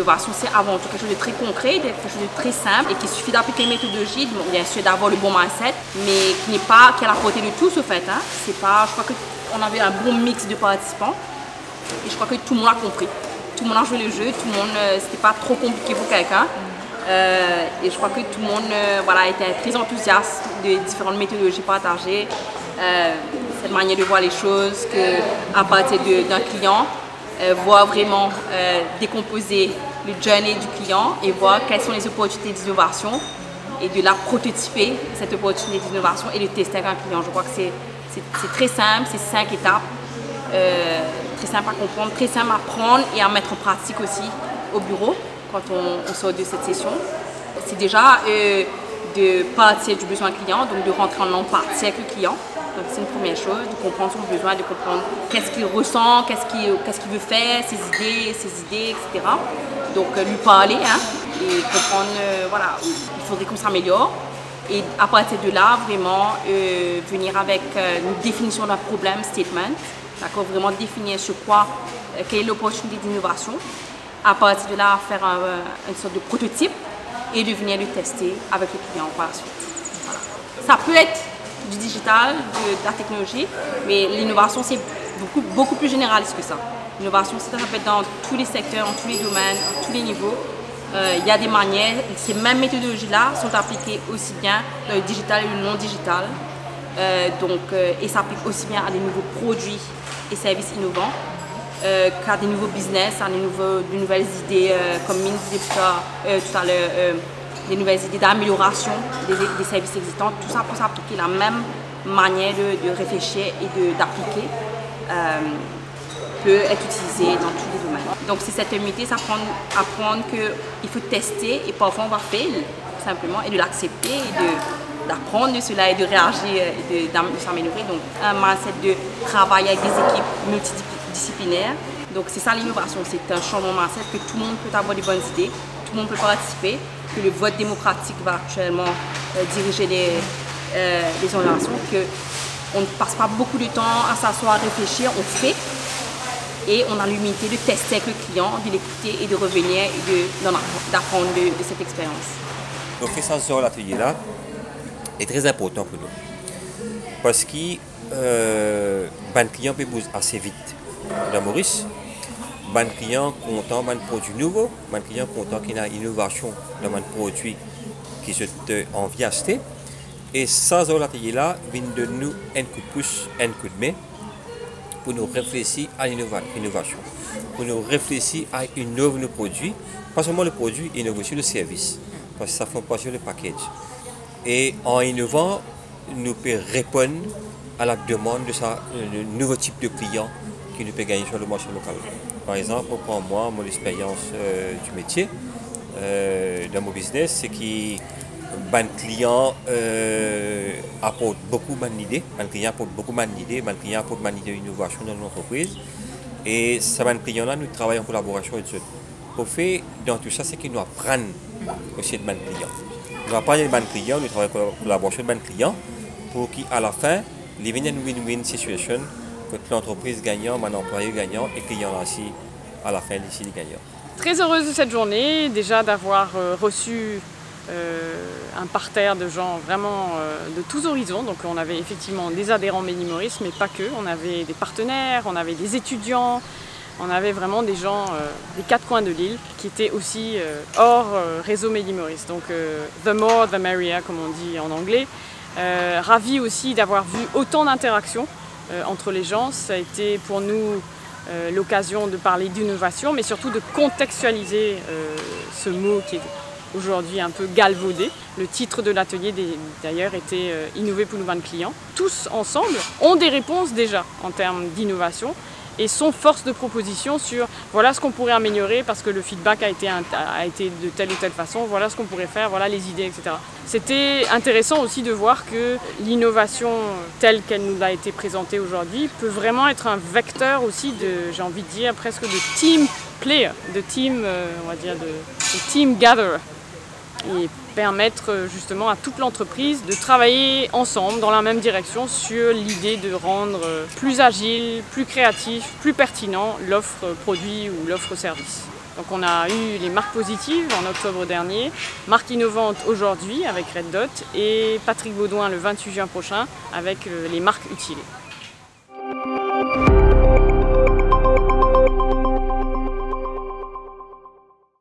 l'innovation, c'est avant tout quelque chose de très concret, quelque chose de très simple et qu'il suffit d'appliquer une méthodologie, bien sûr d'avoir le bon mindset, mais qui est à la portée de tous, au fait. Hein. C'est pas, je crois qu'on avait un bon mix de participants et je crois que tout le monde a compris. Tout le monde a joué le jeu, tout le monde, c'était pas trop compliqué pour quelqu'un. Et je crois que tout le monde voilà, était très enthousiaste des différentes méthodologies partagées, cette manière de voir les choses, qu'à partir d'un client, voir vraiment décomposer le journey du client et voir quelles sont les opportunités d'innovation et de la prototyper, cette opportunité d'innovation et de tester avec un client. Je crois que c'est très simple, c'est 5 étapes, très simple à comprendre, très simple à prendre et à mettre en pratique aussi au bureau quand on sort de cette session. C'est déjà de partir du besoin client, donc de rentrer en empathie avec le client. Donc c'est une première chose, de comprendre son besoin, de comprendre qu'est-ce qu'il ressent, qu'est-ce qu'il veut faire, ses idées, etc. Donc lui parler hein, et comprendre, voilà, il faudrait qu'on s'améliore. Et à partir de là, vraiment venir avec une définition d'un problème statement, d'accord, vraiment définir sur quoi, quelle est l'opportunité d'innovation. À partir de là, faire une sorte de prototype et de venir le tester avec le client par la suite. Voilà. Ça peut être du digital, de la technologie, mais l'innovation c'est beaucoup plus généraliste que ça. L'innovation ça peut être dans tous les secteurs, dans tous les domaines, à tous les niveaux. Il y a des manières, ces mêmes méthodologies-là sont appliquées aussi bien dans le digital et le non digital. Et ça s'applique aussi bien à des nouveaux produits et services innovants qu'à des nouveaux business, à de nouvelles idées, comme Mine disait tout à l'heure, des nouvelles idées d'amélioration des services existants. Tout ça peut s'appliquer, la même manière de réfléchir et d'appliquer peut être utilisée dans tous les domaines. Donc c'est cette humilité, c'est apprendre qu'il faut tester et parfois on va fail simplement et de l'accepter et d'apprendre de cela et de réagir et de s'améliorer. Donc un mindset de travailler avec des équipes multidisciplinaires. Donc c'est ça l'innovation, c'est un changement de mindset que tout le monde peut avoir de bonnes idées, tout le monde peut participer, que le vote démocratique va actuellement diriger les innovations, qu'on ne passe pas beaucoup de temps à s'asseoir, à réfléchir, on fait et on a l'humilité de tester avec le client, de l'écouter et de revenir et d'apprendre de cette expérience. Donc ça sur l'atelier-là est très important pour nous parce que le client peut bouger assez vite dans Maurice. Les clients content d'un produit nouveau, les clients content qu'il y a une innovation dans un produit qui se envie d'acheter. Et ça, l'atelier-là, vient de nous un coup de pouce, un coup de main pour nous réfléchir à l'innovation, pour nous réfléchir à innover nos produits, pas seulement le produit, innover sur le service, parce que ça fait pas sur le package. Et en innovant, nous pouvons répondre à la demande de nouveau type de client qui nous peut gagner sur le marché local. Par exemple, pour moi, mon expérience du métier, dans mon business, c'est que les clients apportent beaucoup d'idées, les clients apportent beaucoup d'idées, les clients apportent d'idées d'innovation dans l'entreprise. Et ces clients-là, nous travaillons en collaboration avec eux. Au fait, dans tout ça, c'est qu'ils nous apprennent aussi de clients. Nous apprenons de clients, nous travaillons en collaboration avec les clients pour qu'à la fin, il y ait une win-win situation. L'entreprise gagnant, mon employé gagnant et client aussi à la fin ici les gagnants. Très heureuse de cette journée, déjà d'avoir reçu un parterre de gens vraiment de tous horizons. Donc on avait effectivement des adhérents Meli Maurice, mais pas que. On avait des partenaires, on avait des étudiants, on avait vraiment des gens des 4 coins de l'île qui étaient aussi hors réseau Meli Maurice. Donc the more, the merrier, comme on dit en anglais. Ravi aussi d'avoir vu autant d'interactions entre les gens. Ça a été pour nous l'occasion de parler d'innovation, mais surtout de contextualiser ce mot qui est aujourd'hui un peu galvaudé. Le titre de l'atelier d'ailleurs était Innover pour nous vendre clients. Tous ensemble ont des réponses déjà en termes d'innovation et sont force de proposition sur voilà ce qu'on pourrait améliorer parce que le feedback a été de telle ou telle façon, voilà ce qu'on pourrait faire, voilà les idées, etc. C'était intéressant aussi de voir que l'innovation telle qu'elle nous a été présentée aujourd'hui peut vraiment être un vecteur aussi de, j'ai envie de dire, presque de team player, de team, on va dire, de team gatherer. Et permettre justement à toute l'entreprise de travailler ensemble dans la même direction sur l'idée de rendre plus agile, plus créatif, plus pertinent l'offre produit ou l'offre service. Donc on a eu les marques positives en octobre dernier, marque innovante aujourd'hui avec Red Dot et Patrick Baudouin le 28 juin prochain avec les marques utiles.